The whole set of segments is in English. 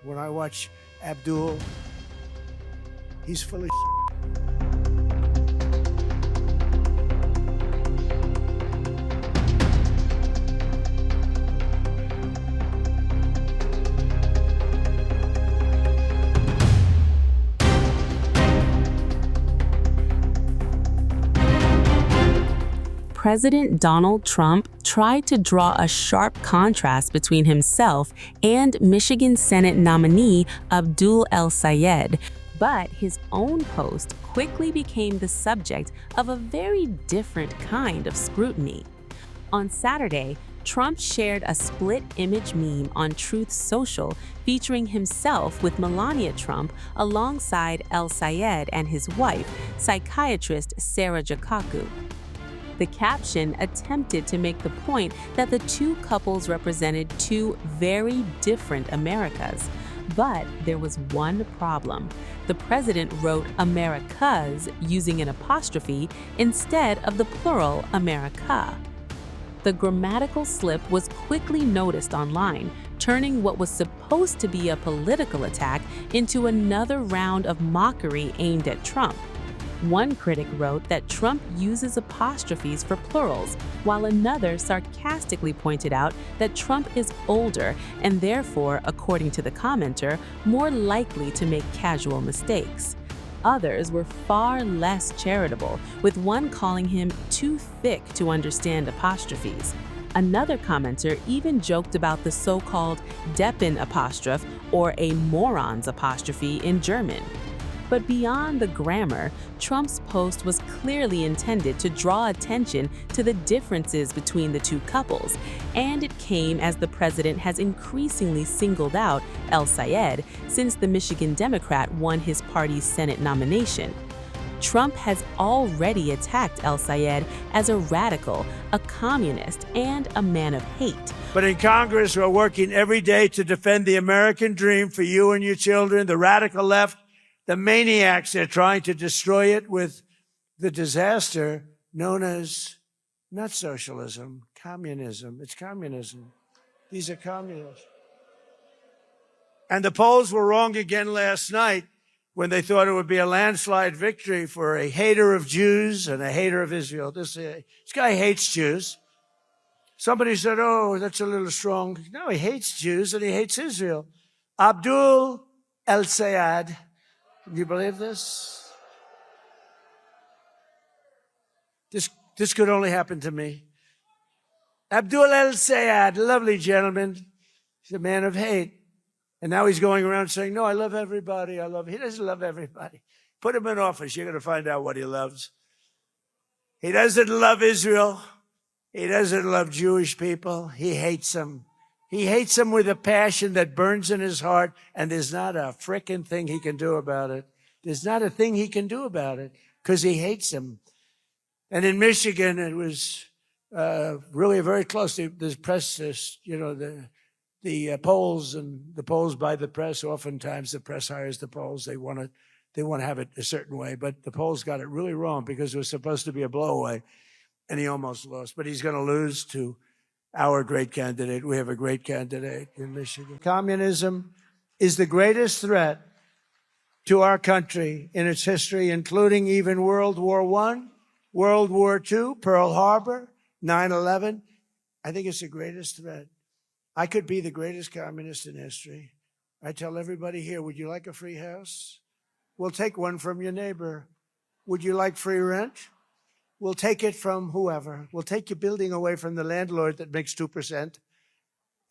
When I watch Abdul, he's full of shit. President Donald Trump tried to draw a sharp contrast between himself and Michigan Senate nominee Abdul El-Sayed, but his own post quickly became the subject of a very different kind of scrutiny. On Saturday, Trump shared a split-image meme on Truth Social featuring himself with Melania Trump alongside El-Sayed and his wife, psychiatrist Sarah Jukaku. The caption attempted to make the point that the two couples represented two very different Americas. But there was one problem. The president wrote Americas using an apostrophe instead of the plural America. The grammatical slip was quickly noticed online, turning what was supposed to be a political attack into another round of mockery aimed at Trump. One critic wrote that Trump uses apostrophes for plurals, while another sarcastically pointed out that Trump is older and therefore, according to the commenter, more likely to make casual mistakes. Others were far less charitable, with one calling him too thick to understand apostrophes. Another commenter even joked about the so-called Deppen apostrophe or a morons apostrophe in German. But beyond the grammar, Trump's post was clearly intended to draw attention to the differences between the two couples, and it came as the president has increasingly singled out El-Sayed since the Michigan Democrat won his party's Senate nomination. Trump has already attacked El-Sayed as a radical, a communist, and a man of hate. But in Congress, we're working every day to defend the American dream for you and your children, the radical left, the maniacs that are trying to destroy it with the disaster known as not socialism, communism. It's communism. These are communists. And the polls were wrong again last night when they thought it would be a landslide victory for a hater of Jews and a hater of Israel. This guy hates Jews. Somebody said, oh, that's a little strong. No, he hates Jews and he hates Israel. Abdul El-Sayed. Can you believe this? This could only happen to me. Abdul El-Sayed, lovely gentleman. He's a man of hate. And now he's going around saying, no, I love everybody. He doesn't love everybody. Put him in office. You're going to find out what he loves. He doesn't love Israel. He doesn't love Jewish people. He hates them. He hates them with a passion that burns in his heart, and there's not a frickin' thing he can do about it. There's not a thing he can do about it because he hates them. And in Michigan, it was really very close. The press, the polls and the polls by the press. Oftentimes, the press hires the polls. They want to have it a certain way, but the polls got it really wrong because it was supposed to be a blowaway, and he almost lost. But he's going to lose to our great candidate. We have a great candidate in Michigan. Communism is the greatest threat to our country in its history, including even World War I, World War II, Pearl Harbor, 9/11. I think it's the greatest threat. I could be the greatest communist in history. I tell everybody here, would you like a free house? We'll take one from your neighbor. Would you like free rent? We'll take it from whoever. We'll take your building away from the landlord that makes 2%,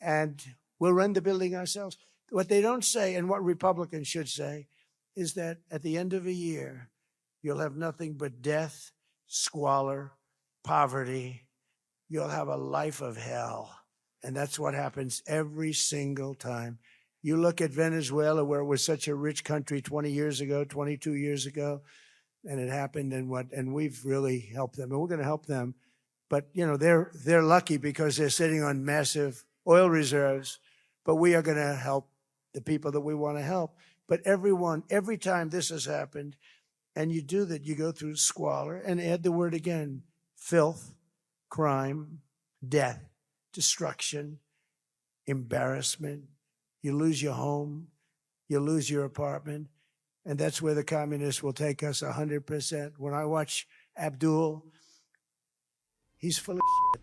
and we'll run the building ourselves. What they don't say, and what Republicans should say, is that at the end of a year, you'll have nothing but death, squalor, poverty. You'll have a life of hell. And that's what happens every single time. You look at Venezuela, where it was such a rich country 20 years ago, 22 years ago, and it happened, and we've really helped them, and we're going to help them. But they're lucky because they're sitting on massive oil reserves. But we are going to help the people that we want to help. But every time this has happened, and you do that, you go through squalor, and add the word again: filth, crime, death, destruction, embarrassment. You lose your home. you'll lose your apartment. And that's where the communists will take us 100%. When I watch Abdul, he's full of shit.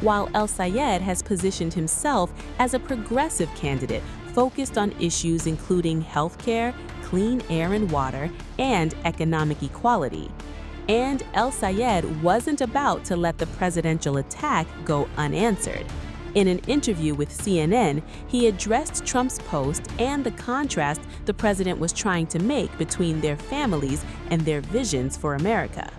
While El-Sayed has positioned himself as a progressive candidate focused on issues including healthcare, clean air and water, and economic equality. And El-Sayed wasn't about to let the presidential attack go unanswered. In an interview with CNN, he addressed Trump's post and the contrast the president was trying to make between their families and their visions for America.